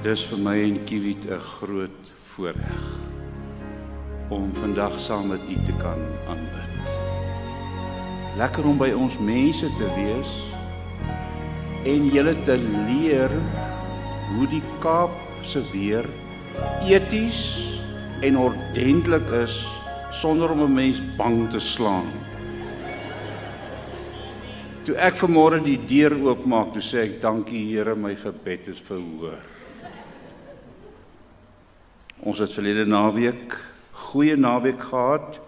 Dis vir my en Kiewit 'n groot voorreg om vandag saam met u te kan aanbid. Lekker om by ons mense te wees en julle te leer hoe die Kaap se weer eties en ordentlik is sonder om 'n mens bang te slaan. Toe ek vanmôre die deur oopmaak, toe sê ek dankie Here, my gebed is verhoor. Ons het verlede naweek goeie naweek gehad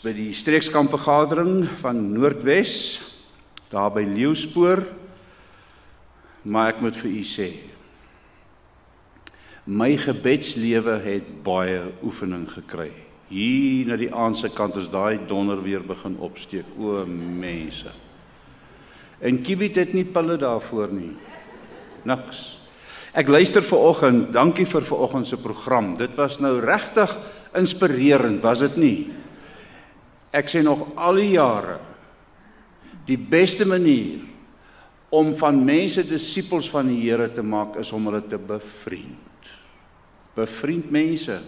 by die streekskampvergadering van Noordwes daar by Leeuwspoor. Maar ek moet vir u sê, my gebedslewe het baie oefening gekry. Hier na die aandse kant as daai donder weer begin opsteek. O mense. En Kiewit het nie pille daarvoor nie. Niks. Ek luister vanoggend, dankie vir vanoggend se program. Dit was nou regtig inspirerend, was dit nie? Ek sê nog al die jare, die beste manier om van mense disippels van die Here te maak, is om hulle te bevriend. Bevriend mense.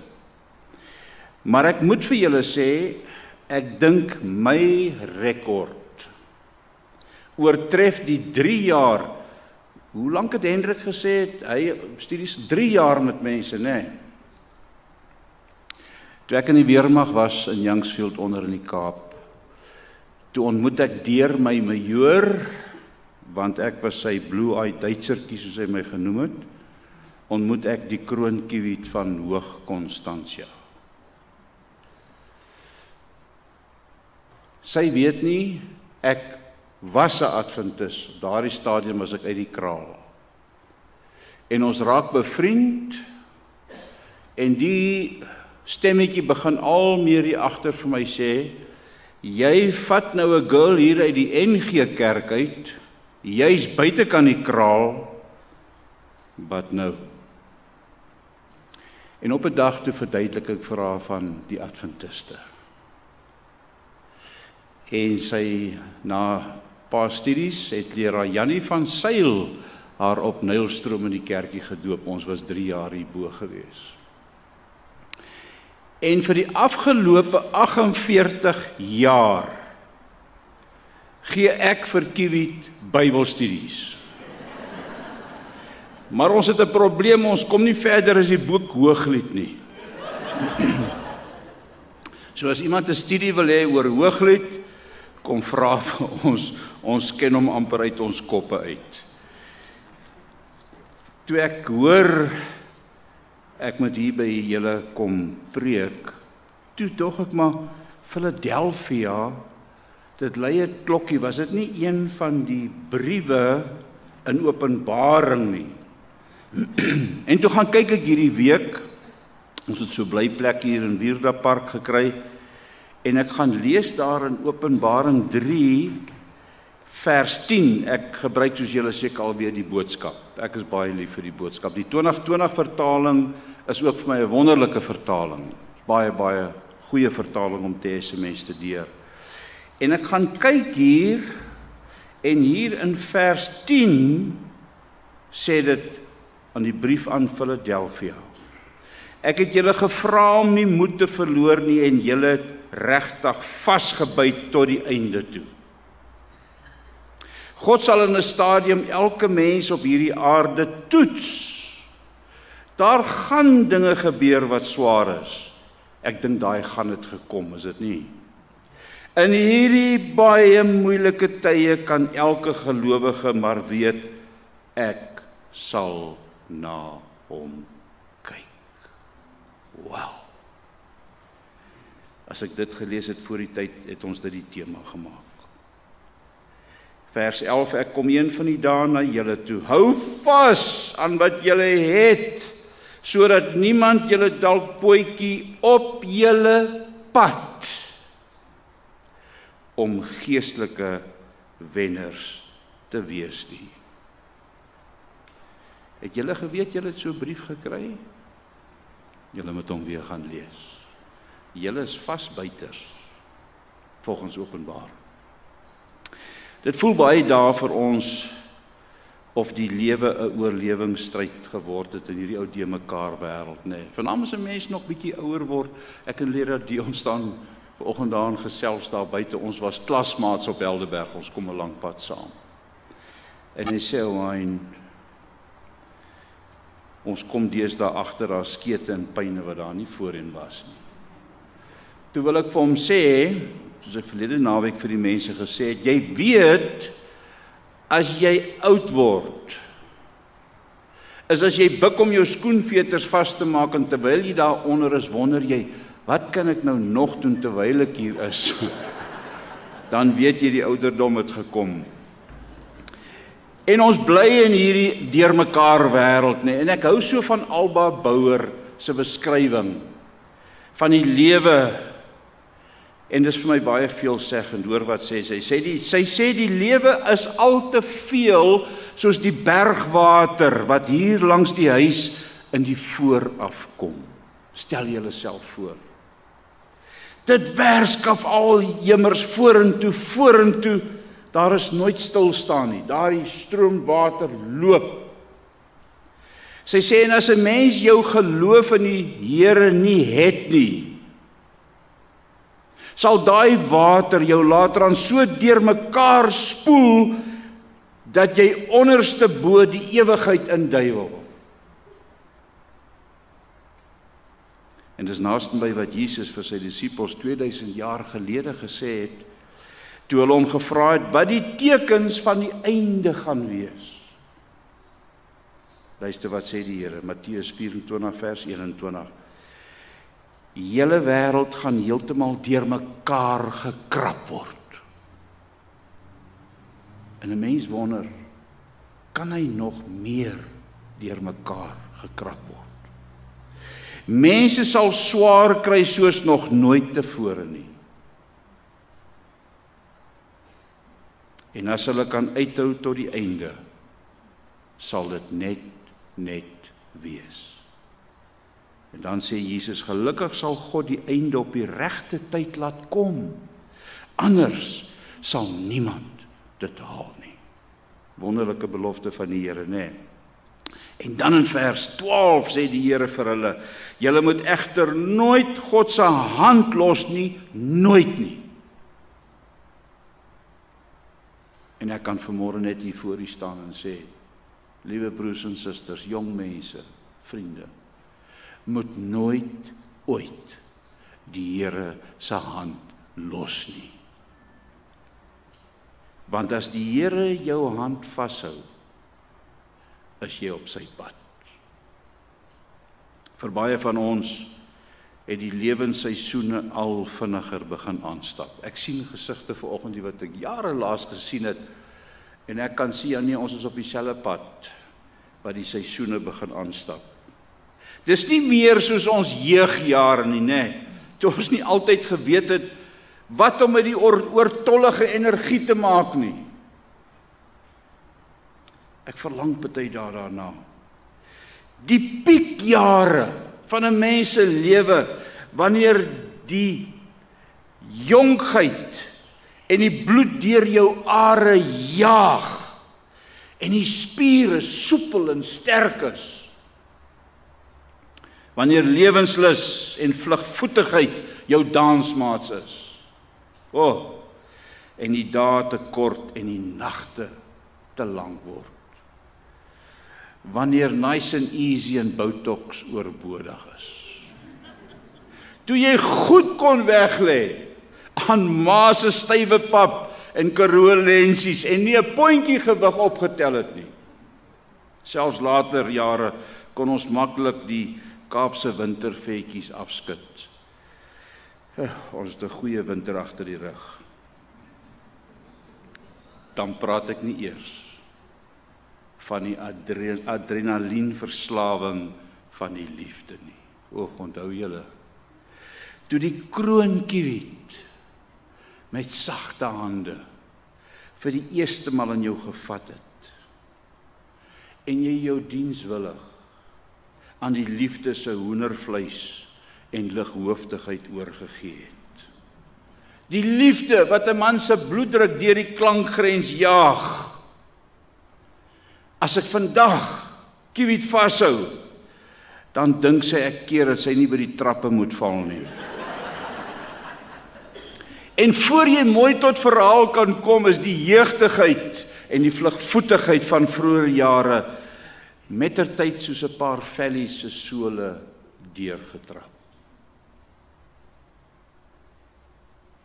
Maar ek moet vir julle sê, ek dink my rekord oortref die 3 jaar. Hoe lank het Hendrik gesê, hy studies 3 jaar met mense, né? Toe ek in die weermag was in Youngsfield onder in die Kaap, toe ontmoet ek deur my majoor, want ek was sy blue-eyed Duitsertjie soos hy my genoem het, ontmoet ek die kroonkiewit van Hoog-Constantia. Sy weet nie, ek was 'n adventis, op daardie stadium was ek uit die kraal. En ons raak bevriend, en die stemmetjie begin al meer hier agter vir my sê, jy vat nou 'n girl hier uit die NG Kerk uit, jy's buite kan die kraal, wat nou? En op 'n dag toe verduidelik ek vir haar van die adventiste. En sy, na paar studies, het leraar Jannie van Sail haar op Nylstroom in die kerkie gedoop. Ons was 3 jaar hierbo gewees. En vir die afgelope 48 jaar gee ek vir Kiewit Bybelstudies. Maar ons het 'n probleem, ons kom nie verder as die boek Hooglied nie. So as iemand 'n studie wil hê oor Hooglied, kom vra vir ons ken hom amper uit ons koppe uit. Toe ek hoor, ek moet hier by julle kom preek, toe tog ek maar Philadelphia, dit lei 'n klokkie, was dit nie een van die briewe in Openbaring nie. En toe gaan kyk ek hierdie week, ons het so bly plek hier in Wierda Park gekry, en ek gaan lees daar in Openbaring 3, vers 10, ek gebruik soos julle seker alweer die boodskap, ek is baie lief vir die boodskap, die 2020 vertaling is ook vir my 'n wonderlike vertaling, baie goeie vertaling om te hê se mense te deur. En ek gaan kyk hier, en hier in vers 10, sê dit aan die brief aan Philadelphia, ek het julle gevra om nie moed te verloor nie, en julle het regtig vasgebyt tot die einde toe. God sal in 'n stadium elke mens op hierdie aarde toets. Daar gaan dinge gebeur wat swaar is. Ek dink daai gaan dit gekom, is dit nie? In hierdie baie moeilike tye kan elke gelowige maar weet, ek sal na hom kyk. Wow. As ek dit gelees het voor die tyd, het ons dit die tema gemaak. Vers 11, ek kom een van die dae na julle toe. Hou vas aan wat julle het, sodat niemand julle dalk potjie op julle pad om geestelike wenners te wees nie. Het julle geweet julle het so 'n brief gekry? Julle moet hom weer gaan lees. Julle is vasbuiters, volgens Openbaring. Dit voel baie daar vir ons of die lewe 'n oorlewingsstryd geword het in hierdie ou de mekaar wêreld, nee. Vanaand as 'n mens nog bietjie ouer word, ek en Lera Dion staan vanoggend daar in gesels daar buite, ons was klasmaats op Helderberg, ons kom 'n lang pad saam. En hy sê, Wyn, ons kom deesdae agter daar skete en pyne wat daar nie voorheen was nie. Toe wil ek vir hom sê, soos ek verlede naweek vir die mense gesê het, jy weet, as jy oud word, is as jy buk om jou skoenveters vas te maak en terwyl jy daaronder is, wonder jy, wat kan ek nou nog doen terwyl ek hier is? Dan weet jy die ouderdom het gekom. En ons bly in hierdie deurmekaar wêreld, nee. En ek hou so van Alba Bouwer se beskrywing van die lewe. En dis vir my baie veelzeggend, hoor wat sê sy. Sy sê die lewe is al te veel soos die bergwater wat hier langs die huis in die vooraf kom. Stel julle self voor. Dit werskaf al jemmers vorentoe. Daar is nooit stilstaan nie. Daardie stroomwater loop. Sy sê, en as 'n mens jou geloof in die Here nie het nie, sal daai water jou later aan so deurmekaar spoel, dat jy onderste bo die ewigheid induiwel. En dis naastenby wat Jesus vir sy disippels 2000 jaar gelede gesê het, toe hulle hom gevra het, wat die tekens van die einde gaan wees. Luister wat sê die Here, Matteus 24 vers 21. Die hele wêreld gaan heeltemal deurmekaar gekrap word. En 'n mens wonder, kan hy nog meer deurmekaar gekrap word? Mense sal swaar kry soos nog nooit tevore nie. En as hulle kan uithou tot die einde, sal dit net wees. En dan sê Jesus, gelukkig sal God die einde op die regte tyd laat kom. Anders sal niemand dit haal nie. Wonderlike belofte van die Here, né? En dan in vers 12 sê die Here vir hulle, julle moet egter nooit God se hand los nie, nooit nie. En ek kan vanmôre net hier voor u staan en sê, liewe broers en susters, jong mense, vriende, moet nooit ooit die Here se hand los nie. Want as die Here jou hand vashou, is jy op sy pad. Vir baie van ons het die lewensseisoene al vinniger begin aanstap. Ek sien gesigte vanoggend hier wat ek jare laas gesien het, en ek kan sien, nee, ons is op dieselfde pad, wat die seisoene begin aanstap. Dis nie meer soos ons jeugjare nie, né? Toe ons nie altyd geweet het, wat om met die oortollige energie te maak nie. Ek verlang party daarna. Die piekjare van 'n mens se lewe, wanneer die jonkheid en die bloed deur jou are jaag, en die spiere soepel en sterk is, wanneer lewenslus en vlugvoetigheid jou dansmaats is, en die dae te kort en die nagte te lank word, wanneer nice and easy en botox oorbodig is, toe jy goed kon weglê aan ma se stywe pap en karoolensies en nie 'n pondjie gewig opgetel het nie. Selfs later jare kon ons maklik die Kaapse wintervetjies afskud. Ons het 'n goeie winter agter die rug. Dan praat ek nie eers van die adrenalienverslawing van die liefde nie. Onthou julle, toe die kroonkiewit met sagte hande vir die eerste maal in jou gevat het, en jy jou dienswillig aan die liefde se hoendervleis en lighoofdigheid oorgegee het. Die liefde wat 'n man se bloeddruk deur die klankgrens jaag, As ek vandag Kiewit vashou, dan dink sy ek keer dat sy nie by die trappe moet val nie. En voor jy mooi tot verhaal kan kom, is die jeugdigheid en die vlugvoetigheid van vroeë jare mettertyd soos 'n paar vellies se sole deurgetrap.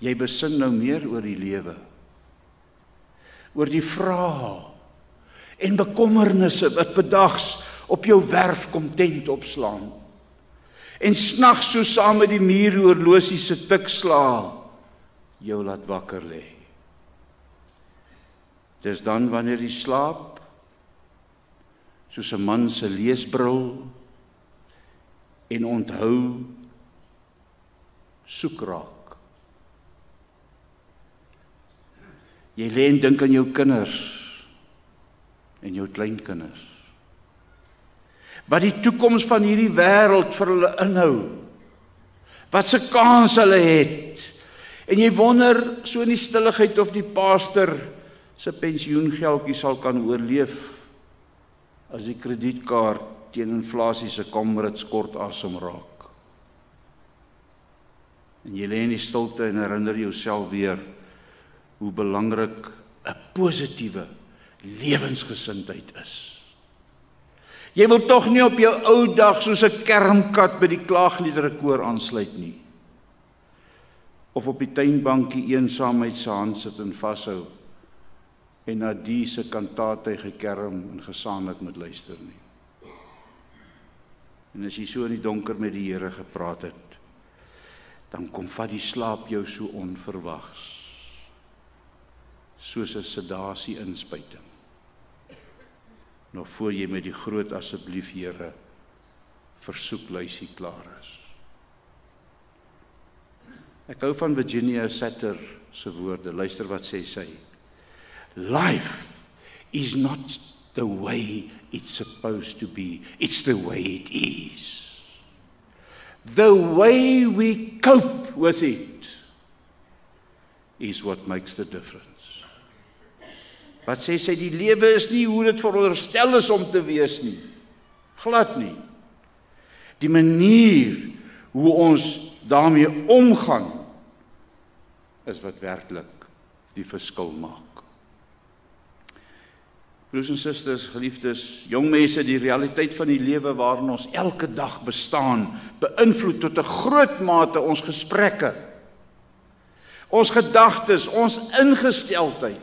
Jy besin nou meer oor die lewe, oor die vrae en bekommernisse wat bedags op jou werf kom tent opslaan, en snags so saam met die muurhorlosie se tikslaa jou laat wakker lê. Dis dan wanneer jy slaap, soos 'n man se leesbril, en onthou soek raak. Jy lê en dink aan jou kinders en jou kleinkinders. Wat die toekoms van hierdie wêreld vir hulle inhou. Wat se kans hulle het. En jy wonder so in die stilligheid of die pastor se pensioengeldjie sal kan oorleef as die kredietkaart teen inflasie se komrits kort asem raak. En jy lê in die stilte en herinner jouself weer hoe belangrik 'n positiewe lewensgesindheid is. Jy wil tog nie op jou ou dag soos 'n kermkat by die klaagliederekoor aansluit nie. Of op die tuinbankie eensaamheid se hand sit en vashou en na die se kantate gekerm en gesaanlik moet luister nie. En as jy so in die donker met die Here gepraat het, dan kom vat die slaap jou so onverwags, soos 'n sedasie inspuiting, nog voor jy met die groot asseblief Here versoeklysie klaar is. Ek hou van Virginia Satir se woorde, luister wat sê sy. Life is not the way it's supposed to be, it's the way it is. The way we cope with it is what makes the difference. Wat sê sy, die lewe is nie hoe dit veronderstel is om te wees nie. Glad nie. Die manier hoe ons daarmee omgaan is wat werklik die verskil maak. Broers en susters, geliefdes, jong mense, die realiteit van die lewe waarin ons elke dag bestaan, beïnvloed tot 'n groot mate ons gesprekke, ons gedagtes, ons ingesteldheid.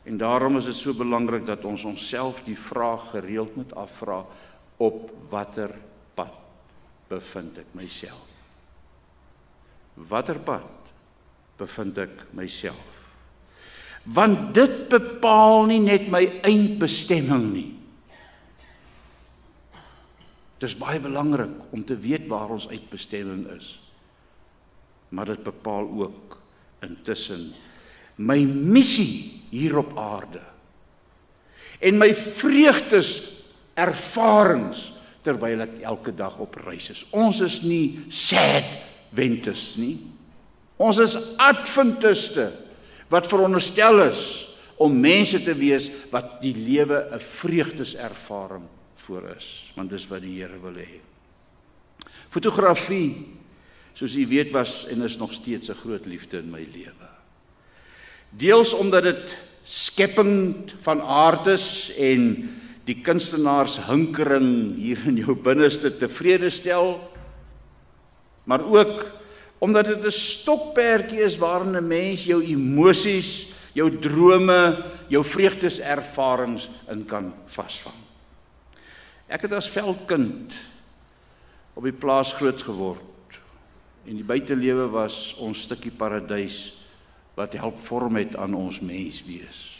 En daarom is dit so belangrik dat ons onsself die vraag gereeld moet afvra, op watter pad bevind ek myself? Watter pad bevind ek myself? Want dit bepaal nie net my eindbestemming nie. Dit is baie belangrik om te weet waar ons eindbestemming is. Maar dit bepaal ook intussen my missie hier op aarde. En my vreugdes, ervarings, terwyl ek elke dag op reis is. Ons is nie sad Adventis nie. Ons is Adventiste wat veronderstel is om mense te wees wat die lewe 'n vreugdeservaring voor is, want dis wat die Here wil hê. Fotografie, soos u weet, was en is nog steeds 'n groot liefde in my lewe. Deels omdat dit skepping van aard is en die kunstenaars hinkering hier in jou binneste tevrede stel, maar ook omdat dit 'n stokperdjie is waarin 'n mens jou emosies, jou drome, jou vreugdeservarings in kan vasvang. Ek het as veldkind op die plaas groot geword en die buitelewe was ons stukkie paradys wat help vorm het aan ons menswees.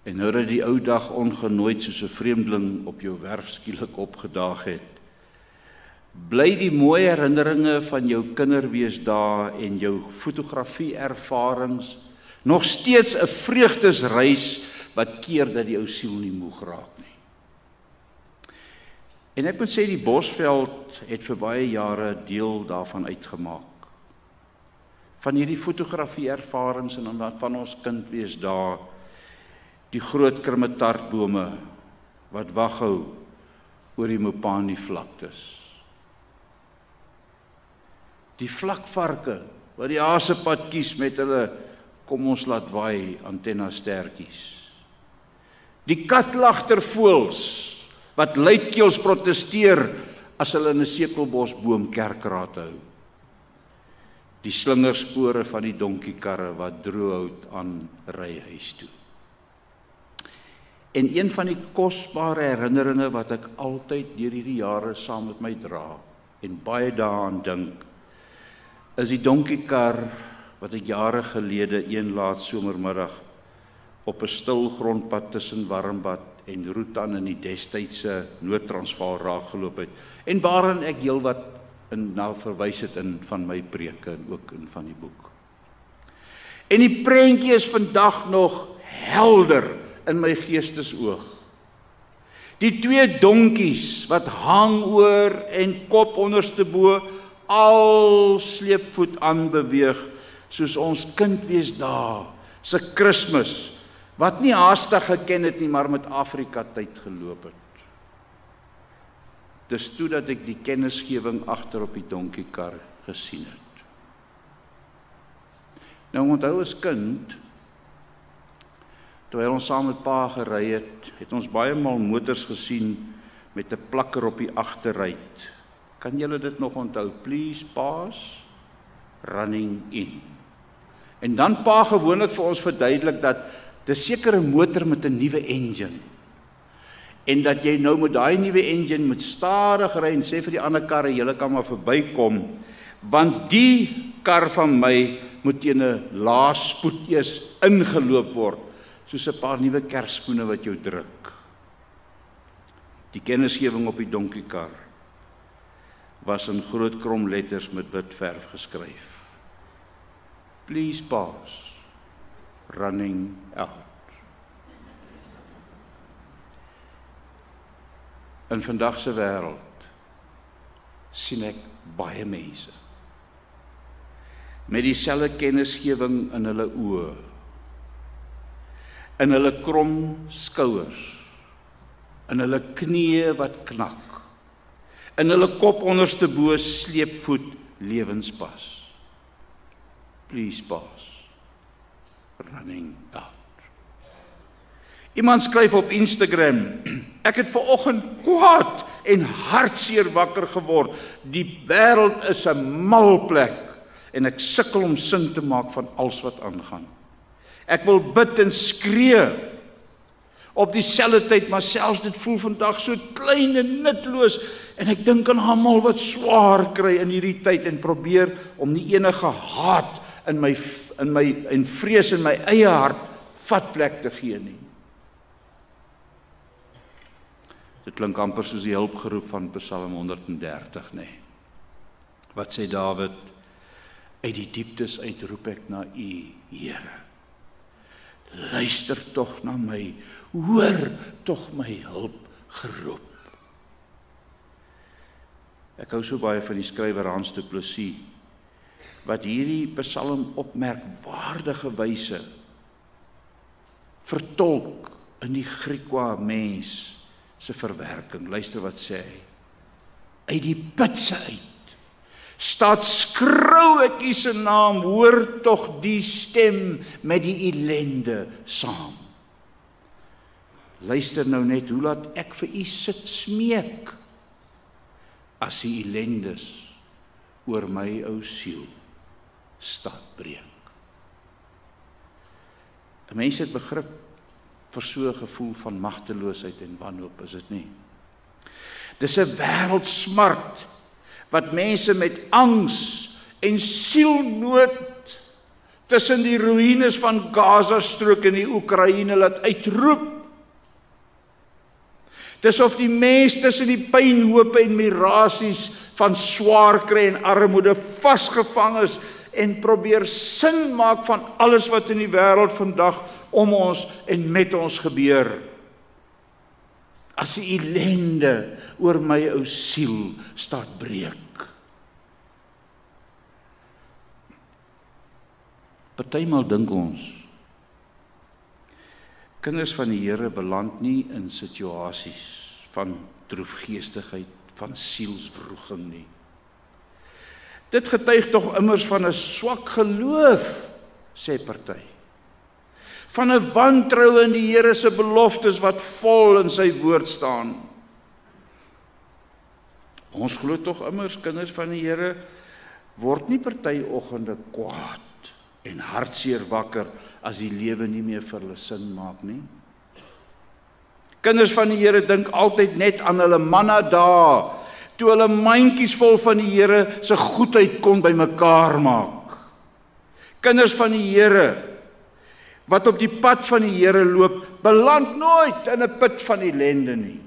En nou dat die ou dag ongenooid soos 'n vreemdeling op jou werf skielik opgedaag het, bly die mooi herinneringe van jou kinderweesdae en jou fotografie-ervarings nog steeds 'n vreugdesreis wat keer dat die ou siel nie moeg raak nie. En ek moet sê die Bosveld het vir baie jare deel daarvan uitgemaak. Van hierdie fotografie-ervarings en van ons kindweesdae. Die groot krumetartbome wat waghou oor die Mopani vlaktes. Die vlakvarke wat die hasepad kies met hulle kom ons laat waai antenna stertjies. Die katlagtervoëls wat luidkeels protesteer as hulle in 'n sekelbosboom kerkraad hou. Die slingerspore van die donkiekarre wat droëhout aan ry huis toe. En een van die kosbare herinneringe wat ek altyd deur hierdie jare saam met my dra en baie daaraan dink, is die donkiekar wat ek jare gelede een laat somermiddag op 'n stil grondpad tussen Warmbad en Roetan in die destydse Noord-Transvaal raakgeloop het, en waarin ek heelwat na verwys het in van my preke en ook in van die boek. En die prentjie is vandag nog helder in my geestesoog. Die twee donkies wat hang oor en kop onderste bo, al sleepvoet aanbeweeg, soos ons kindwees daar, se Kersfees, wat nie haastig geken het nie, maar met Afrika tyd geloop het. Dis toe dat ek die kennisgewing agter op die donkiekar gesien het. Nou onthou as kind, terwyl ons saam met pa gery het ons baie maal motors gesien met 'n plakker op die agterruit. Kan julle dit nog onthou? Please pass, running in. En dan pa gewoonlik vir ons verduidelik dat dis sekere motor met 'n nuwe engine. En dat jy nou met daai nuwe engine moet stadig ry en sê vir die ander karre, julle kan maar verbykom, want die kar van my moet teen 'n lae spoed eers ingeloop word, soos 'n paar nuwe Kersskoene wat jou druk. Die kennisgewing op die donkiekar was in groot krom letters met wit verf geskryf. Please pass, running out. In vandag se wêreld sien ek baie mense met dieselfde kennisgewing in hulle oë, in hulle krom skouers, in hulle knieë wat knak, in hulle kop onderste bo sleepvoet lewenspas. Please pass, running out. Iemand skryf op Instagram, ek het vanoggend kwaad en hartseer wakker geword. Die wêreld is 'n mal plek en ek sukkel om sin te maak van alles wat aangaan. Ek wil bid en skree op dieselfde tyd, maar selfs dit voel vandag so klein en nutloos en ek dink aan almal wat swaar kry in hierdie tyd en probeer om nie enige haat in my en vrees in my eie hart vatplek te gee nie. Dit klink amper soos die hulpgeroep van Psalm 130, nê. Wat sê Dawid? Uit die dieptes uit roep ek na U, Here. Luister tog na my, hoor tog my hulpgeroep. Ek hou so baie van die skrywer Hans Du Plessis, wat hierdie Psalm op merkwaardige wyse vertolk in die Griekwa mens se verwerking. Luister wat sê hy. Uit die pitse uit staat skrou ek U se naam, hoor tog die stem met die ellende saam. Luister nou net, hoe laat ek vir U sit smeek as die ellendes oor my ou siel staat breek. 'n Mens het begrip vir so 'n gevoel van magteloosheid en wanhoop, is dit nie? Dis 'n wêreldsmart wat mense met angs en sielnood tussen die ruïnes van Gaza-strook en die Oekraïne laat uitroep. Dis of die mens tussen die pynhope en mirasies van swaar kry en armoede vasgevang is en probeer sin maak van alles wat in die wêreld vandag om ons en met ons gebeur. As die ellende oor my ou siel staat breek. Partymal dink ons, Kinders van die Here beland nie in situasies van droefgeestigheid, van sielswroging nie. Dit getuig tog immers van 'n swak geloof, sê party. Van 'n wantroue in die Here se beloftes wat vol in sy woord staan. Ons glo tog immers kinders van die Here word nie partyoggende kwaad en hartseer wakker as die lewe nie meer vir hulle sin maak nie. Kinders van die Here dink altyd net aan hulle manna dae, toe hulle mandjies vol van die Here se goedheid kon bymekaar maak. Kinders van die Here wat op die pad van die Here loop, beland nooit in 'n put van ellende nie.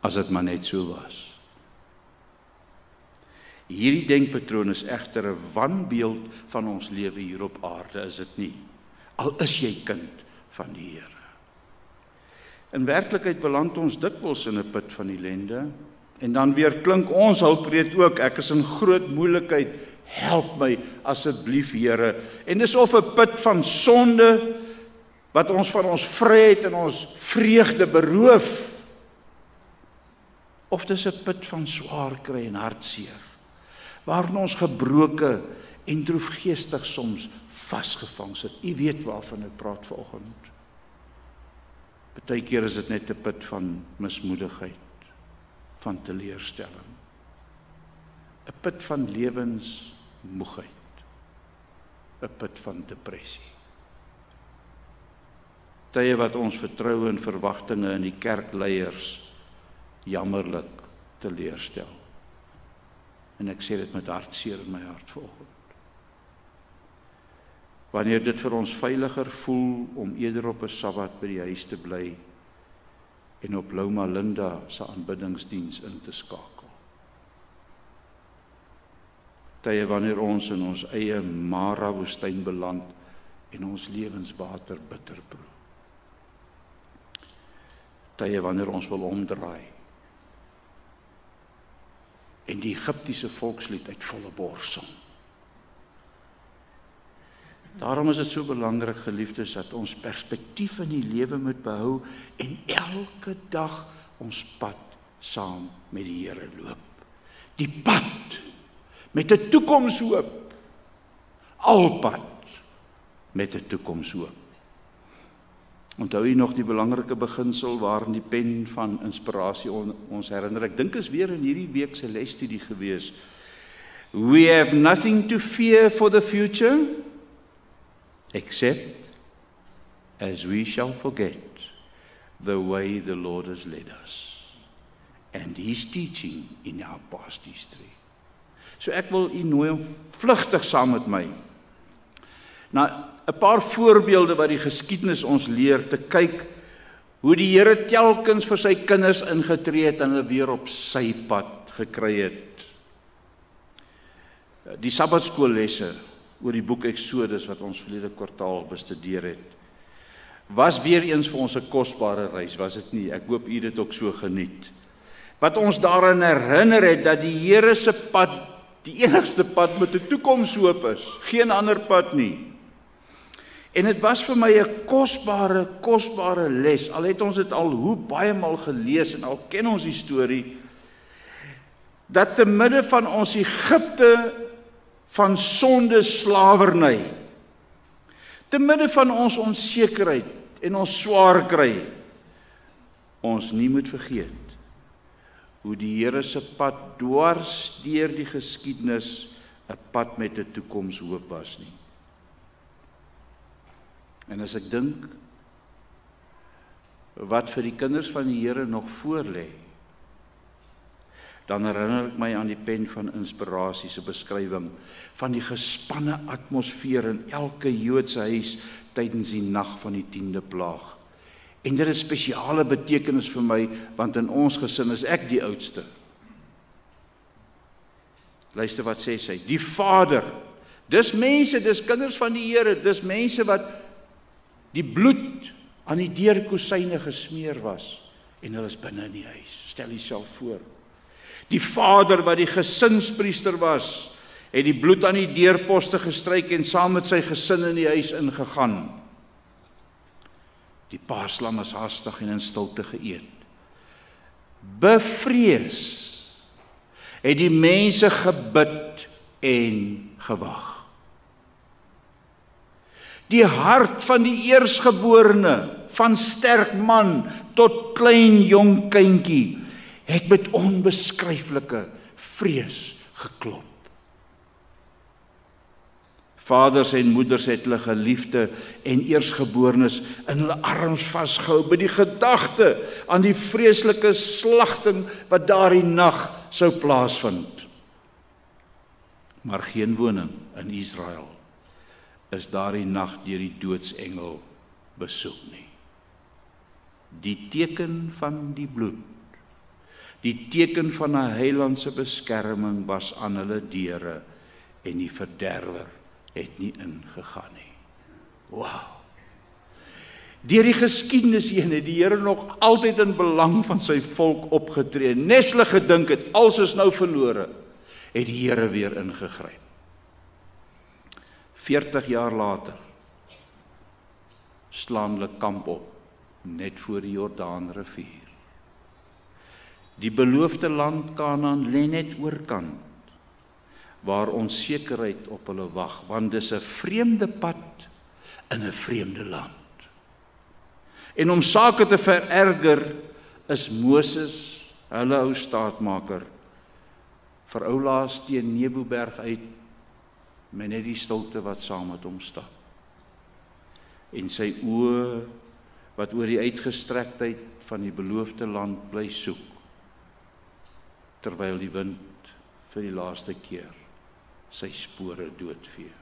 As dit maar net so was. Hierdie denkpatroon is egter 'n wanbeeld van ons lewe hier op aarde, is dit nie? Al is jy kind van die Here. In werklikheid beland ons dikwels in 'n put van ellende, en dan weer klink ons hulpkreet ook, ek is in groot moeilikheid, help my asseblief Here. En dis of 'n put van sonde, wat ons van ons vryheid en ons vreugde beroof, of dis 'n put van swaar kry en hartseer, waarin ons gebroke en droefgeestig soms vasgevang sit. U weet waarvan ek praat vanoggend. Partykeer is dit net 'n put van mismoedigheid, van teleurstelling. 'n Put van lewensmoegheid. 'n Put van depressie. Tye wat ons vertroue en verwagtinge in die kerkleiers jammerlik teleurstel. En ek sê dit met hartseer in my hart vanoggend. Wanneer dit vir ons veiliger voel om eerder op 'n Sabbat by die huis te bly en op Loma Linda se aanbiddingsdiens in te skakel. Tye wanneer ons in ons eie Mara-woestyn beland en ons lewenswater bitter proe. Tye wanneer ons wil omdraai en die Egiptiese volkslied uit volle bors sing. Daarom is dit so belangrik, geliefdes, dat ons perspektief in die lewe moet behou en elke dag ons pad saam met die Here loop. Die pad met 'n toekomshoop. Al pad met 'n toekomshoop. Onthou jy nog die belangrike beginsel waarin die pen van inspirasie ons herinner? Ek dink is weer in hierdie week se lesstudie gewees. We have nothing to fear for the future, except as we shall forget the way the Lord has led us and His teaching in our past history. So ek wil u nooi om vlugtig saam met my na 'n paar voorbeelde wat die geskiedenis ons leer, te kyk hoe die Here telkens vir sy kinders ingetree het en hulle weer op sy pad gekry het. Die Sabbatskoollesse oor die boek Exodus wat ons verlede kwartaal bestudeer het, was weer eens vir ons 'n kosbare reis, was dit nie? Ek hoop u dit ook so geniet. Wat ons daarin herinner het dat die Here se pad die enigste pad met 'n toekomshoop is, geen ander pad nie. En dit was vir my 'n kosbare les, al het ons dit al hoe baie maal gelees en al ken ons die storie, dat te midde van ons Egipte van sonde slawerny, te midde van ons onsekerheid en ons swaar kry, ons nie moet vergeet hoe die Here se pad dwars deur die geskiedenis 'n pad met 'n toekomshoop was nie. En as ek dink wat vir die kinders van die Here nog voor lê, dan herinner ek my aan die pen van inspirasie se beskrywing van die gespanne atmosfeer in elke Joodse huis tydens die nag van die 10de plaag. En dit het spesiale betekenis vir my, want in ons gesin is ek die oudste. Luister wat sê sy, die Vader, dis mense, dis kinders van die Here, dis mense wat die bloed aan die deurkosyne gesmeer was, en hulle is binne in die huis. Stel jouself voor. Die Vader wat die gesinspriester was, het die bloed aan die deurposte gestryk en saam met sy gesin in die huis ingegaan. Die paaslam is hastig en in stilte geëet. Bevrees het die mense gebid en gewag. Die hart van die eersgeborene, van sterk man tot klein jong kindjie, het met onbeskryflike vrees geklop. Vaders en moeders het hulle geliefde en eersgeborenes in hulle arms vasgehou by die gedagte aan die vreeslike slagting wat daardie nag sou plaasvind. Maar geen woning in Israel is daardie nag deur die doodsengel besoek nie. Die teken van die bloed, die teken van 'n heiland se beskerming was aan hulle deure en die verderwer het nie ingegaan nie. Wow. Deur die geskiedenis heen het die Here nog altyd in belang van sy volk opgetree. Nes hulle gedink het, alles is nou verlore, het die Here weer ingegryp. 40 jaar later slaan hulle kamp op, net voor die Jordaanrivier. Die beloofde land Kanaan lê net oorkant, waar onsekerheid op hulle wag, want dis 'n vreemde pad in 'n vreemde land. En om sake te vererger, is Moses, hulle ou staatmaker, vir oulaas teen Neboberg uit, met net die stilte wat saam met hom stap. En sy oë, wat oor die uitgestrektheid van die beloofde land bly soek, terwyl die wind vir die laaste keer sy spore doodvee.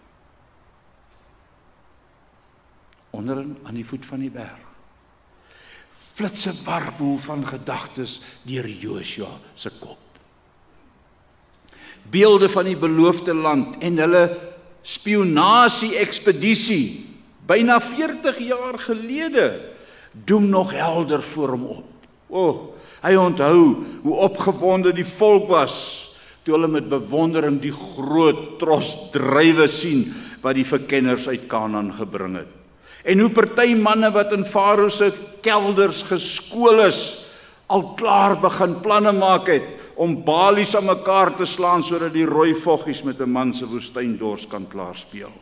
Onderin aan die voet van die berg, flitse warboel van gedagtes deur Joshua se kop. Beelde van die beloofde land en hulle spionasie-ekspedisie, byna 40 jaar gelede, doem nog helder voor hom op. Hy onthou hoe opgewonde die volk was, toe hulle met bewondering die groot tros druiwe sien, wat die verkenners uit Kanaan gebring het. En hoe party manne wat in Farao se kelders geskool is, al klaar begin planne maak het, om balies aan mekaar te slaan, sodat die rooi voggies met 'n man se woestyndors kan klaarspeel.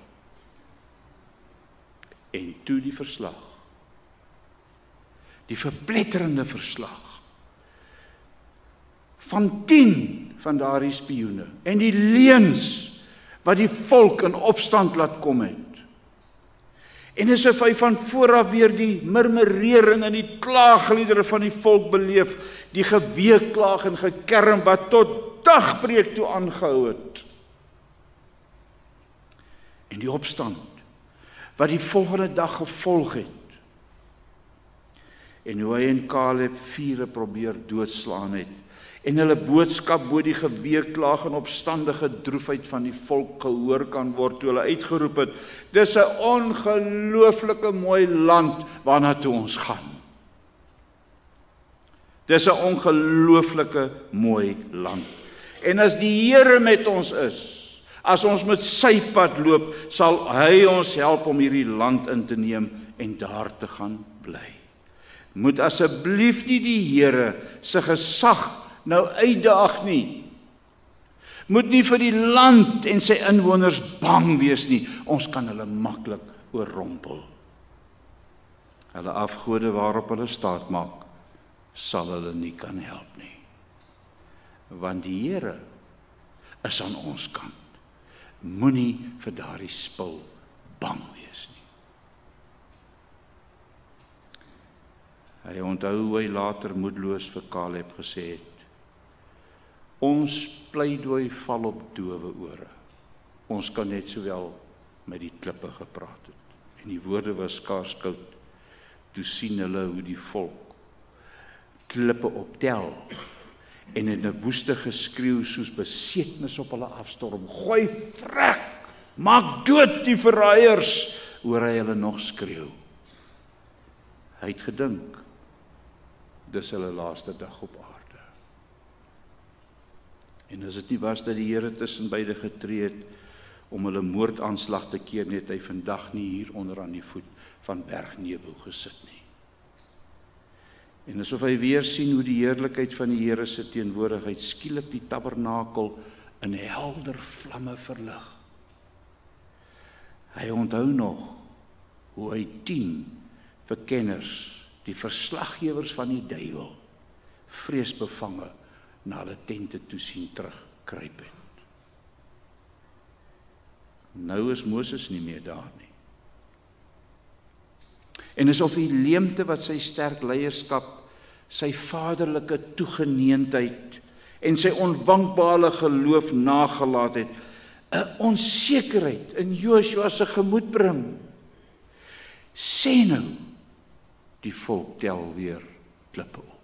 En toe die verslag, die verpletterende verslag, van 10 van daardie spioene, en die leuns, wat die volk in opstand laat kom het. En asof hy van vooraf weer die murmurering en die klaagliedere van die volk beleef, die geweeklaag en gekerm wat tot dagbreek toe aangehou het. En die opstand wat die volgende dag gevolg het. En hoe hy en Caleb vure probeer doodslaan het, en hulle boodskap bo die geweeklaag en opstandige droefheid van die volk gehoor kan word, toe hulle uitgeroep het, dis 'n ongelooflike mooi land waarna toe ons gaan. Dis 'n ongelooflike mooi land. En as die Here met ons is, as ons met sy pad loop, sal hy ons help om hierdie land in te neem en daar te gaan bly. Moet asseblief nie die Here se gesag nou uitdaag nie. Moet nie vir die land en sy inwoners bang wees nie. Ons kan hulle maklik oorrompel. Hulle afgode waarop hulle staat maak, sal hulle nie kan help nie. Want die Here is aan ons kant. Moenie vir daardie spul bang wees nie. Hy onthou hoe hy later moedeloos vir Caleb gesê het, ons pleidooi val op dowe ore. Ons kan net sowel met die klippe gepraat het. En die woorde was skaars koud. Toe sien hulle hoe die volk klippe optel en in 'n woeste geskreeu soos besetnis op hulle afstorm. Gooi vrek, maak dood die verraaiers, hoor hy hulle nog skreeu. Hy het gedink, dis hulle laaste dag op aarde. En as dit nie was dat die Here tussen beide getree het om hulle moordaanslag te keer, het hy vandag nie hier onder aan die voet van Berg Nebo gesit nie. En asof hy weer sien hoe die heerlikheid van die Here se teenwoordigheid skielik die tabernakel in helder vlamme verlig. Hy onthou nog hoe hy 10 verkenners, die verslaggewers van die duiwel, vreesbevange na hulle tente toe sien terugkruip het. Nou is Moses nie meer daar nie. En asof die leemte wat sy sterk leierskap, sy vaderlike toegeneentheid en sy onwankbare geloof nagelaat het, 'n onsekerheid in Joshua se gemoed bring. Sê nou, die volk tel weer klippe op.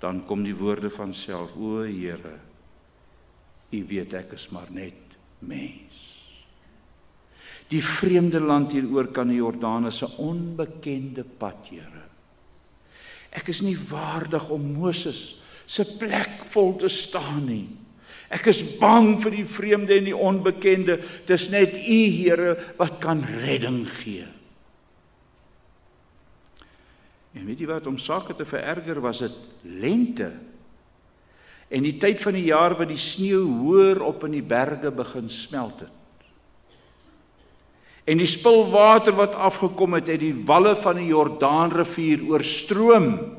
Dan kom die woorde van self, o Here, U weet ek is maar net mens. Die vreemde land teenoor kan die Jordaan is 'n onbekende pad, Here. Ek is nie waardig om Moses se plek vol te staan nie. Ek is bang vir die vreemde en die onbekende. Dis net U, Here, wat kan redding gee. En weet jy wat, om sake te vererger, was dit lente. En die tyd van die jaar wat die sneeu hoër op in die berge begin smelt het. En die spilwater wat afgekom het, het die walle van die Jordaanrivier oorstroom.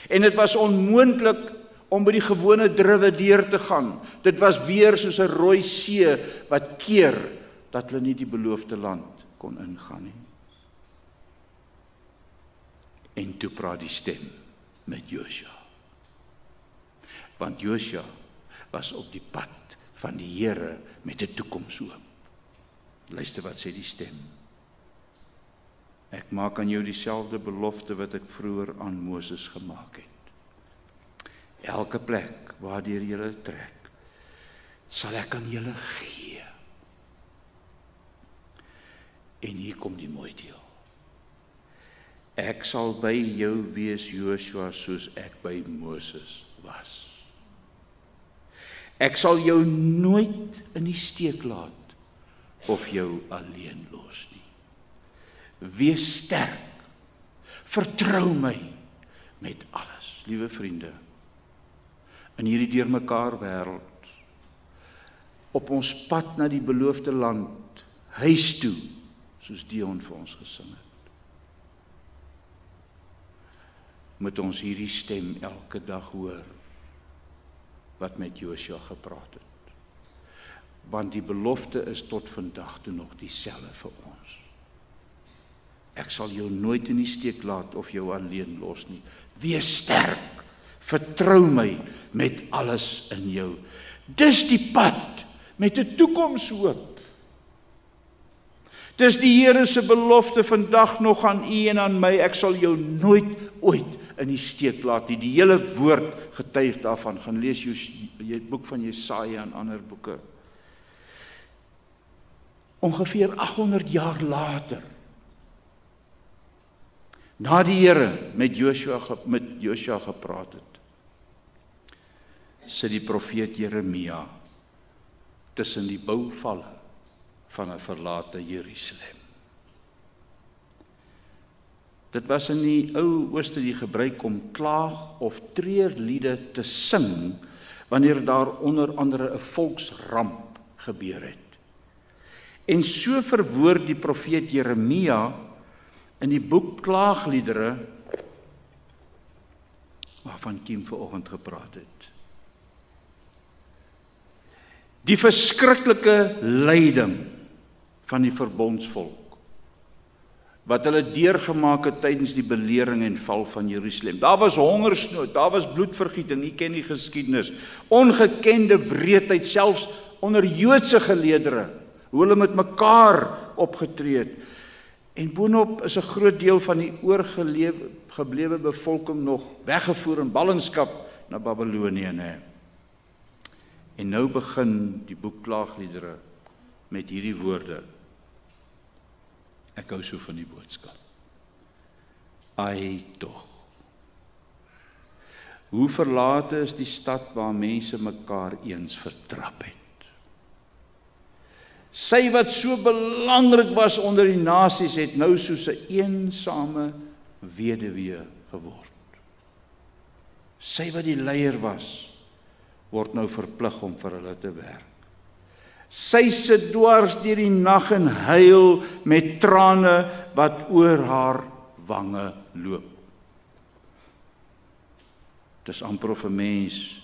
En dit was onmoontlik om by die gewone druwe deur te gaan. Dit was weer soos 'n rooi see wat keer dat hulle nie die beloofde land kon ingaan nie. En toe praat die stem met Joshua. Want Joshua was op die pad van die Here met 'n toekomshoop. Luister wat sê die stem. Ek maak aan jou dieselfde belofte wat ek vroeër aan Moses gemaak het. Elke plek waardeur julle trek, sal ek aan julle gee. En hier kom die mooi deel. Ek sal by jou wees, Joshua, soos ek by Moses was. Ek sal jou nooit in die steek laat of jou alleen los nie. Wees sterk, vertrou my met alles. Liewe vriende, in hierdie deurmekaar wêreld, op ons pad na die beloofde land, huis toe, soos Dion vir ons gesing het, moet ons hierdie stem elke dag hoor, wat met Joshua gepraat het. Want die belofte is tot vandag toe nog dieselfde vir ons. Ek sal jou nooit in die steek laat of jou alleen los nie. Wees sterk, vertrou my met alles in jou. Dis die pad met 'n toekomshoop. Dis die Here se belofte vandag nog aan u en aan my. Ek sal jou nooit ooit in die steek laat nie. Die hele woord getuig daarvan. Gaan lees jy boek van Jesaja en ander boeke. Ongeveer 800 jaar later, na die Here met Joshua gepraat het, sit die profeet Jeremia tussen die bouvalle van 'n verlate Jerusalem. Dit was in die ou Ooste die gebruik om klaag- of treurliede te sing wanneer daar onder andere 'n volksramp gebeur het. En so verwoord die profeet Jeremia in die boek Klaagliedere, waarvan Kim vanoggend gepraat het, die verskriklike lyding van die verbondsvolk, wat hulle deurgemaak het tydens die belering en val van Jerusalem. Daar was hongersnood, daar was bloedvergieting, u ken die geskiedenis, ongekende wreedheid, selfs onder Joodse geleerdere, hoe hulle met mekaar opgetree het. En boonop is 'n groot deel van die oorgeblewe bevolking nog weggevoer in ballingskap na Babylonië, nee. En nou begin die boek Klaagliedere met hierdie woorde. Ek hou so van die boodskap. Ai tog. Hoe verlate is die stad waar mense mekaar eens vertrap het. Sy wat so belangrik was onder die nasies, het nou soos 'n eensame weduwee geword. Sy wat die leier was, word nou verplig om vir hulle te werk. Sy sit dwars deur die nag en huil met trane wat oor haar wange loop. Dis amper of 'n mens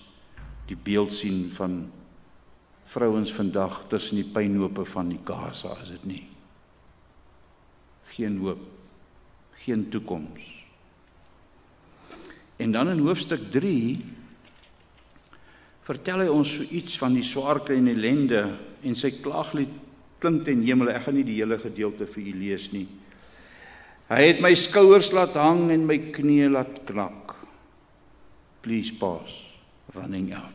die beeld sien van vrouens vandag tussen die pynhope van die Gaza, is dit nie? Geen hoop, geen toekoms. En dan in hoofstuk 3 vertel hy ons so iets van die swaarkry en ellende en sy klaaglied klink ten hemel. Ek gaan nie die hele gedeelte vir u lees nie. Hy het my skouers laat hang en my knieë laat knak. Please pass, running out.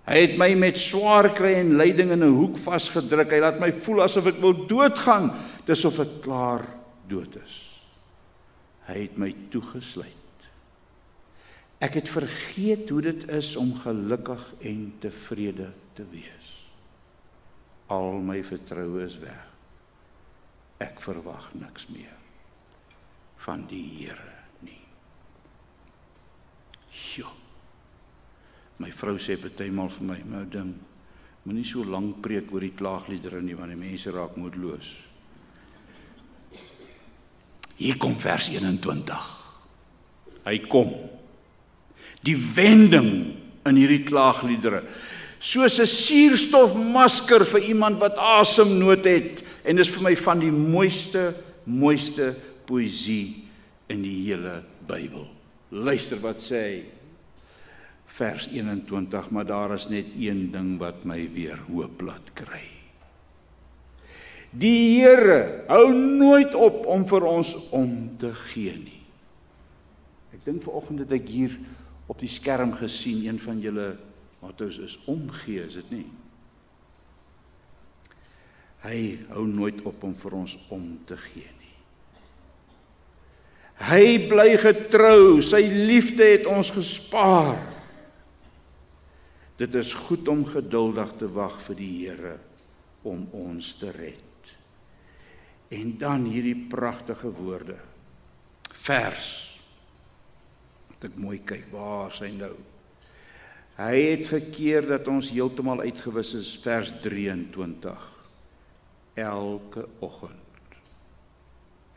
Hy het my met swaar kry en lyding in 'n hoek vasgedruk. Hy laat my voel asof ek wil doodgaan, dis of ek klaar dood is. Hy het my toegesluit. Ek het vergeet hoe dit is om gelukkig en tevrede te wees. Al my vertroue is weg. Ek verwag niks meer van die Here nie. Jo. My vrou sê partymal vir my, my ding, moenie so lank preek oor die klaagliedere nie, want die mense raak moedeloos. Hier kom vers 21. Hy kom. Die wending in hierdie klaagliedere. Soos 'n suurstofmasker vir iemand wat asemnood het. En dis vir my van die mooiste poësie in die hele Bybel. Luister wat sê hy. Vers 21, maar daar is net een ding wat my weer hoop laat kry. Die Here hou nooit op om vir ons om te gee nie. Ek dink vanoggend het ek hier op die skerm gesien, een van julle motto's is omgee, is dit nie? Hy hou nooit op om vir ons om te gee nie. Hy bly getrou, sy liefde het ons gespaar. Dit is goed om geduldig te wag vir die Here om ons te red. En dan hierdie pragtige woorde. Vers. Moet ek mooi kyk, waar is hy nou? Hy het gekeer dat ons heeltemal uitgewis is, vers 23. Elke oggend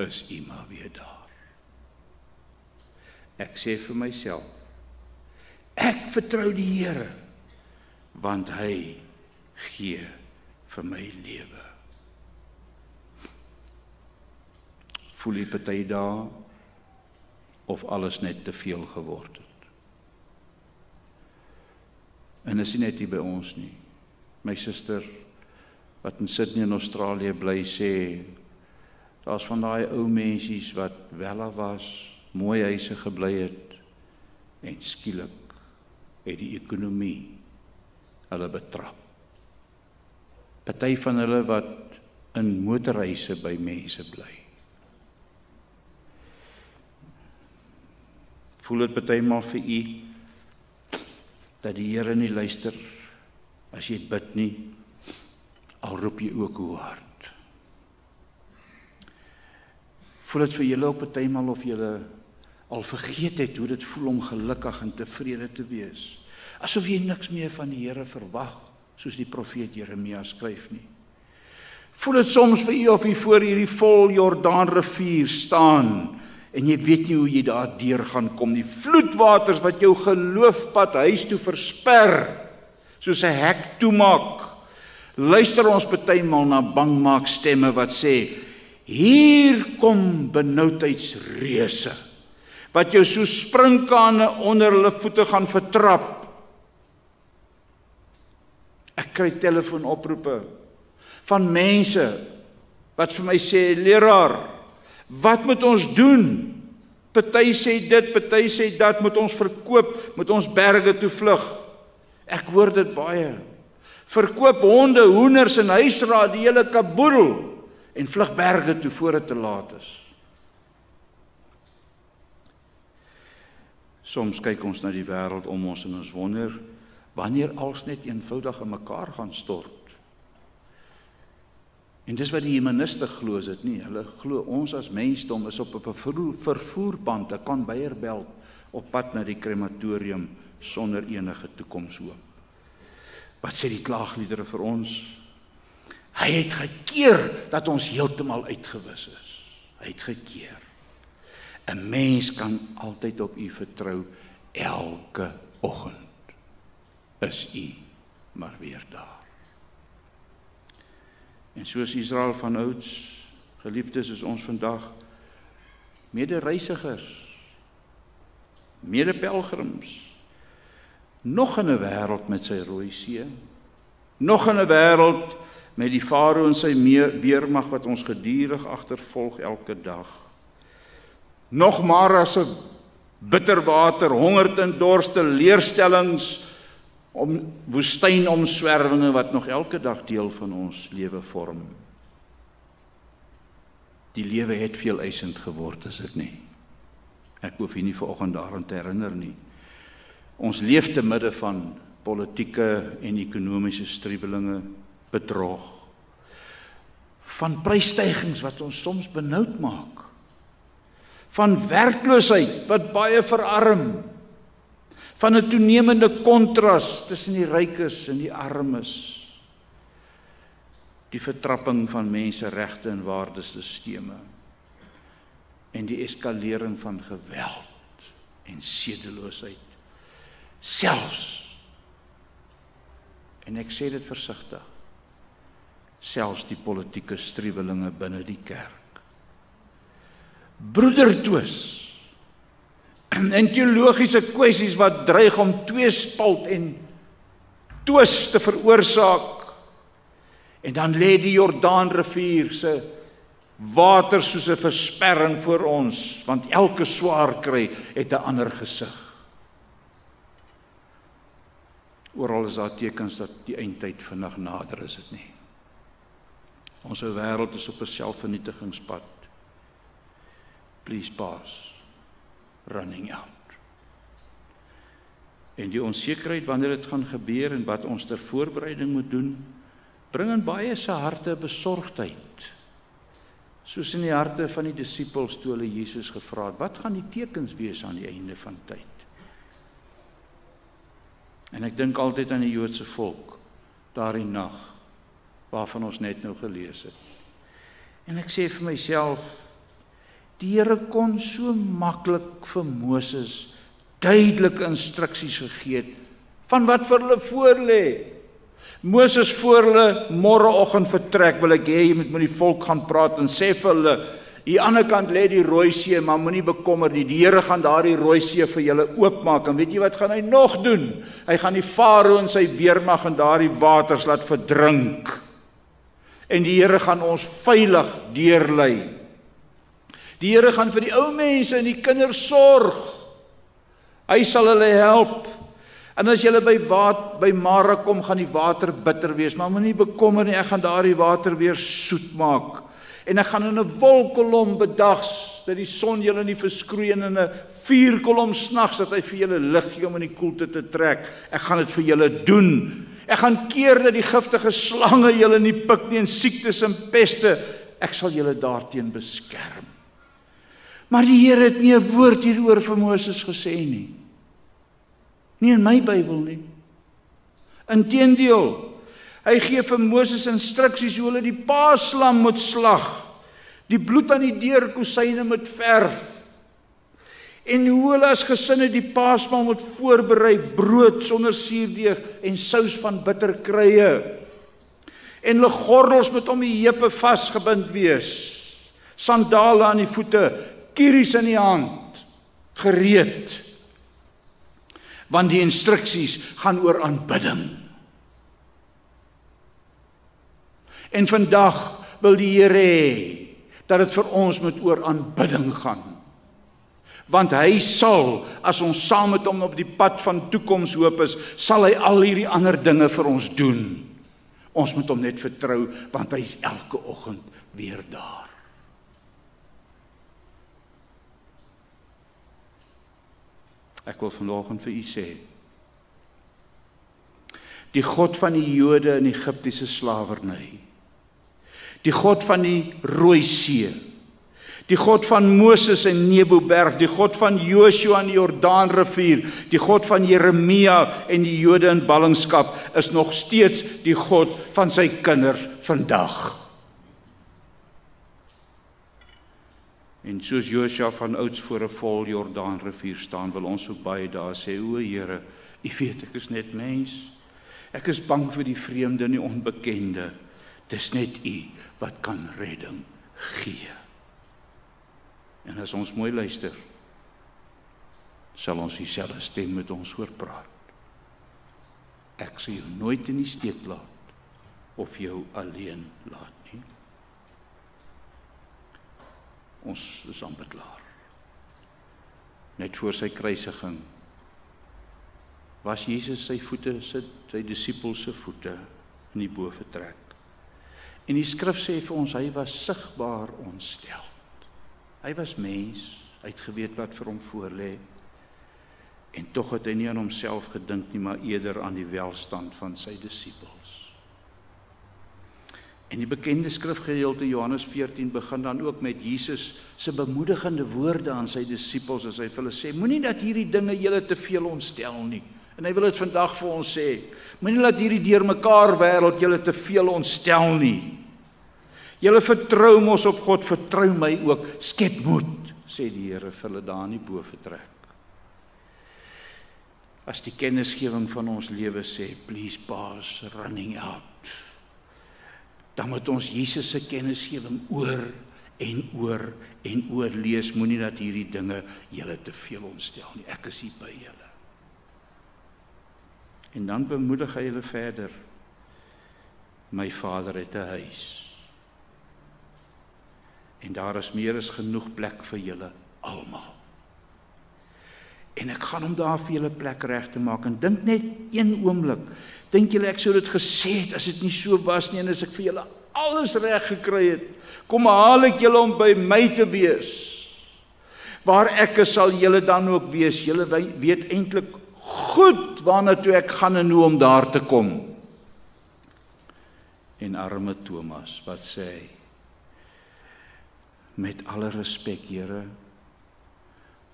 is U maar weer daar. Ek sê vir myself, ek vertrou die Here, want hy gee vir my lewe. Voel jy party dae of alles net te veel geword het? En is nie net hier by ons nie. My suster wat in Sydney in Australië bly sê, daar's van daai ou mensies wat wel was, mooi huise gebly het en skielik het die ekonomie hulle betrap. Party van hulle wat in motorhuise by mense bly. Voel dit partymal vir u dat die Here nie luister as jy bid nie, al roep jy ook hoe hard. Voel dit vir julle ook partymal of julle al vergeet het hoe dit voel om gelukkig en tevrede te wees, asof jy niks meer van die Here verwag, soos die profeet Jeremia skryf nie. Voel dit soms vir u of u voor hierdie vol Jordaanrivier staan en jy weet nie hoe jy daar deur gaan kom nie. Vloedwaters wat jou geloofpad huis toe versper, soos 'n hek toemaak. Luister ons partymal na bangmaak stemme wat sê, hier kom benoudheidsreuse, wat jou so sprinkane onder hulle voete gaan vertrap. Ek kry telefoonoproepe van mense wat vir my sê, leraar, wat moet ons doen? Party sê dit, party sê dat, moet ons verkoop, moet ons berge toe vlug. Ek hoor dit baie. Verkoop honde, hoenders en huisraad, die hele kaboedel, en vlug berge toe voor dit te laat is. Soms kyk ons na die wêreld om ons en ons wonder wanneer alles net eenvoudig in mekaar gaan stort. En dis wat die humaniste glo, is dit nie? Hulle glo ons as mensdom is op 'n vervoerband, 'n conveyorbelt op pad na die krematorium sonder enige toekomshoop. Wat sê die klaagliedere vir ons? Hy het gekeer dat ons heeltemal uitgewis is. Hy het gekeer. 'n Mens kan altyd op U vertrou, elke oggend is U maar weer daar. En soos Israel van ouds, geliefdes, is ons vandag medereisigers, medepelgrims, nog in 'n wêreld met sy rooi see, nog in 'n wêreld met die farao en sy weermag wat ons gedurig agtervolg elke dag. Nog maar as 'n bitter water, honger en dorste, leerstellings, om woestynomswerwinge wat nog elke dag deel van ons lewe vorm. Die lewe het veel eisend geword, is dit nie? Ek hoef hier nie vanoggend daaraan te herinner nie. Ons leef te midde van politieke en ekonomiese striwelinge, bedrog, van prysstygings wat ons soms benoud maak, van werkloosheid wat baie verarm, van 'n toenemende kontras tussen die rykes en die armes, die vertrapping van menseregte en waardesisteme, en die eskalering van geweld en sedeloosheid, selfs, en ek sê dit versigtig, selfs die politieke striwelinge binne die kerk. Broedertwis en teologiese kwessies wat dreig om tweespalt en twis te veroorsaak. En dan lê die Jordaanrivier se water soos 'n versperring voor ons, want elke swaar kry het 'n ander gesig. Oral is daar tekens dat die eindtyd vinnig nader is, dit nie. Ons wêreld is op 'n selfvernietigingspad. Please pass. Running out. En die onsekerheid wanneer dit gaan gebeur en wat ons ter voorbereiding moet doen, bring in baie se harte besorgdheid. Soos in die harte van die disippels toe hulle Jesus gevra het, wat gaan die tekens wees aan die einde van tyd? En ek dink altyd aan die Joodse volk, daardie nag, waarvan ons net nou gelees het. En ek sê vir myself, die Here kon so maklik vir Moses duidelike instruksies gegee het van wat vir hulle voorlê. Moses voor hulle môreoggend vertrek, wil ek hê jy moet met die volk gaan praat en sê vir hulle, hier aan die ander kant lê die Rooi See, maar moenie bekommer nie, die Here gaan daardie Rooi See vir julle oopmaak. En weet jy wat gaan hy nog doen? Hy gaan die farao en sy weermag in daardie waters laat verdrink. En die Here gaan ons veilig deurlei. Die Here gaan vir die ou mense en die kinders sorg. Hy sal hulle help. En as julle by Mara kom, gaan die water bitter wees, maar moenie bekommer nie, ek gaan daardie water weer soet maak. En ek gaan in 'n wolkkolom bedags, dat die son julle nie verskroei, en in 'n vuurkolom snags, dat hy vir julle lig gee om in die koelte te trek. Ek gaan dit vir julle doen. Ek gaan keer dat die giftige slange julle nie pik nie, en siektes en peste. Ek sal julle daarteen beskerm. Maar die Here het nie 'n woord hieroor vir Moses gesê nie. Nie in my Bybel nie. Inteendeel, hy gee vir Moses instruksies hoe hulle die paaslam moet slag, die bloed aan die deurkosyne moet verf, en hoe hulle as gesinne die paasmaal moet voorberei, brood sonder suurdeeg en sous van bitterkruie, en hulle gordels moet om die heupe vasgebind wees, sandale aan die voete, kieries in die hand, gereed. Want die instruksies gaan oor aanbidding. En vandag wil die Here hê dat dit vir ons moet oor aanbidding gaan. Want hy sal, as ons saam met hom op die pad van toekomshoop is, sal hy al hierdie ander dinge vir ons doen. Ons moet hom net vertrou, want hy is elke oggend weer daar. Ek wil vanoggend vir u sê, die God van die Jode in Egiptiese slawerny, die God van die Rooi See, die God van Moses en Neboberg, die God van Joshua in die Jordaanrivier, die God van Jeremia en die Jode in ballingskap, is nog steeds die God van sy kinders vandag. En soos Joshua van ouds voor 'n vol Jordaanrivier staan, wil ons ook baie daar sê, o Here, u weet ek is net mens. Ek is bang vir die vreemde en die onbekende. Dis net u wat kan redding gee. En as ons mooi luister, sal ons dieselfde stem met ons hoor praat. Ek sal jou nooit in die steek laat of jou alleen laat nie. Ons is amper klaar. Net voor sy kruisiging was Jesus sy voete, sy disippels se voete in die boefretrek. En die skrif sê vir ons, hy was sigbaar ontsteld. Hy was mens, hy het geweet wat vir hom voorlê. En tog het hy nie aan homself gedink nie, maar eerder aan die welstand van sy disippels. En die bekende skrifgedeelte Johannes 14 begin dan ook met Jesus se bemoedigende woorde aan sy disippels as hy vir hulle sê, moenie dat hierdie dinge julle te veel ontstel nie. En hy wil dit vandag vir ons sê, moenie laat hierdie deurmekaar wêreld julle te veel ontstel nie. Julle vertrou mos op God, vertrou my ook, skep moed, sê die Here vir hulle daar in die boefretrek. As die kennisgewing van ons lewe sê, please pass, running out, dan moet ons Jesus se kennisgewing oor en oor en oor lees, moenie dat hierdie dinge julle te veel ontstel nie, ek is hier by julle. En dan bemoedig hy hulle verder, my Vader het 'n huis, en daar is meer as genoeg plek vir julle almal. En ek gaan hom daar vir julle plek reg te maak, en dink net een oomblik, dink julle ek sou dit gesê het as dit nie so was nie, en as ek vir julle alles reg gekry het, kom haal ek julle om by my te wees. Waar ek is, sal julle dan ook wees. Julle weet eintlik goed waarna toe ek gaan en hoe om daar te kom. En arme Thomas, wat sê hy? Met alle respek, Here,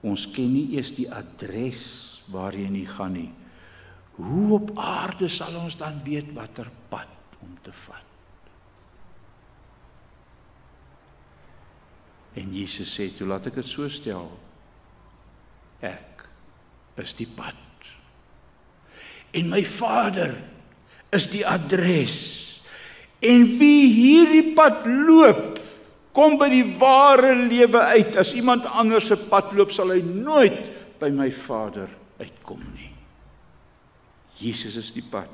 ons ken nie eers die adres waarheen jy gaan nie. Hoe op aarde sal ons dan weet watter pad om te vat? En Jesus sê, toe laat ek dit so stel, ek is die pad. En my Vader is die adres. En wie hierdie pad loop, kom by die ware lewe uit. As iemand anders se pad loop, sal hy nooit by my Vader uitkom nie. Jesus is die pad.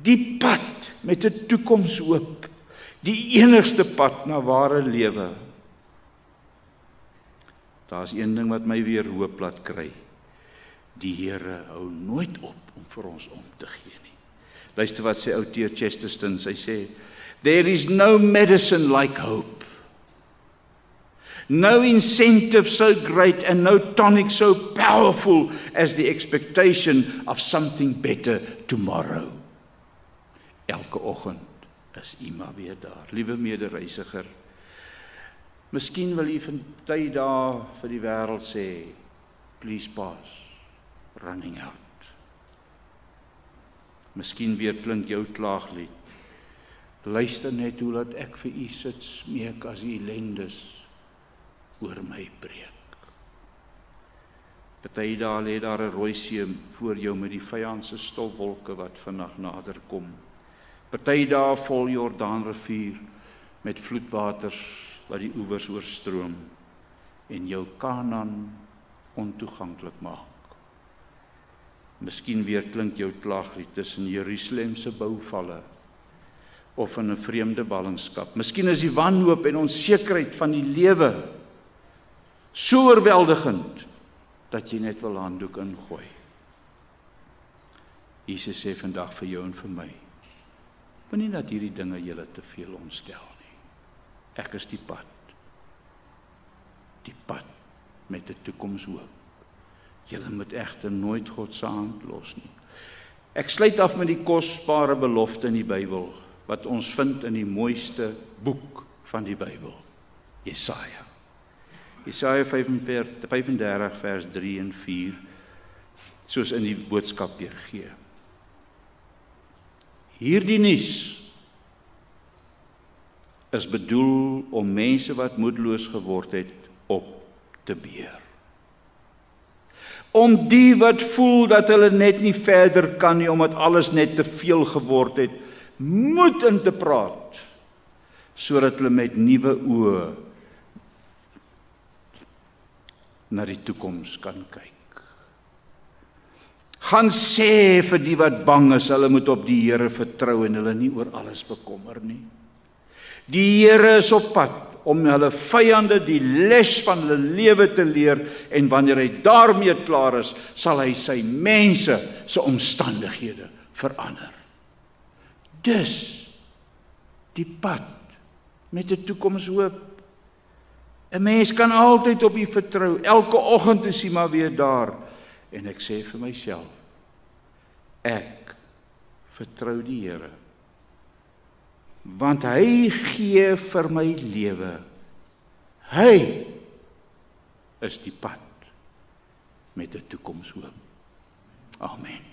Die pad met 'n toekoms oop. Die enigste pad na ware lewe. Daar's een ding wat my weer hoop laat kry. Die Here hou nooit op om vir ons om te gee nie. Luister wat sê outeer Chesterton, hy sê, there is no medicine like hope. No incentive so great and no tonic so powerful as the expectation of something better tomorrow. Elke oggend is u maar weer daar. Liewe medereisiger, miskien wil u van tyd daar vir die wêreld sê, please pass, running out. Miskien weer klink jou klaaglied. Luister net hoe laat ek vir u sit smeek as die ellendes oor my breek. Party dae lê daar 'n rooi see voor jou met die vyand se stofwolke wat vinnig nader kom. Party dae vol Jordaanrivier met vloedwaters wat die oewers oorstroom en jou Kanaan ontoeganklik maak. Miskien weer klink jou klaaglied tussen Jerusalem se bouvalle of in 'n vreemde ballingskap. Miskien is die wanhoop en onsekerheid van die lewe so oorweldigend dat jy net wil handdoek ingooi. Jesus sê vandag vir jou en vir my, moenie dat hierdie dinge julle te veel ontstel nie. Ek is die pad met 'n toekomshoop. Julle moet egter nooit God se hand los nie. Ek sluit af met die kosbare belofte in die Bybel, wat ons vind in die mooiste boek van die Bybel, Jesaja. Jesaja 35 vers 3 en 4, soos in die boodskap weergee. Hierdie nuus is bedoel om mense wat moedeloos geword het op te beer. Om die wat voel dat hulle net nie verder kan nie, omdat alles net te veel geword het, moed in te praat, sodat hulle met nuwe oë na die toekoms kan kyk. Gaan sê vir die wat bang is, hulle moet op die Here vertrou en hulle nie oor alles bekommer nie. Die Here is op pad om hulle vyande die les van hulle lewe te leer, en wanneer hy daarmee klaar is, sal hy sy mense se omstandighede verander. Dus die pad met 'n toekomshoop. 'n Mens kan altyd op U vertrou. Elke oggend is U maar weer daar. En ek sê vir myself, ek vertrou die Here. Want hy gee vir my lewe. Hy is die pad met 'n toekomshoop. Amen.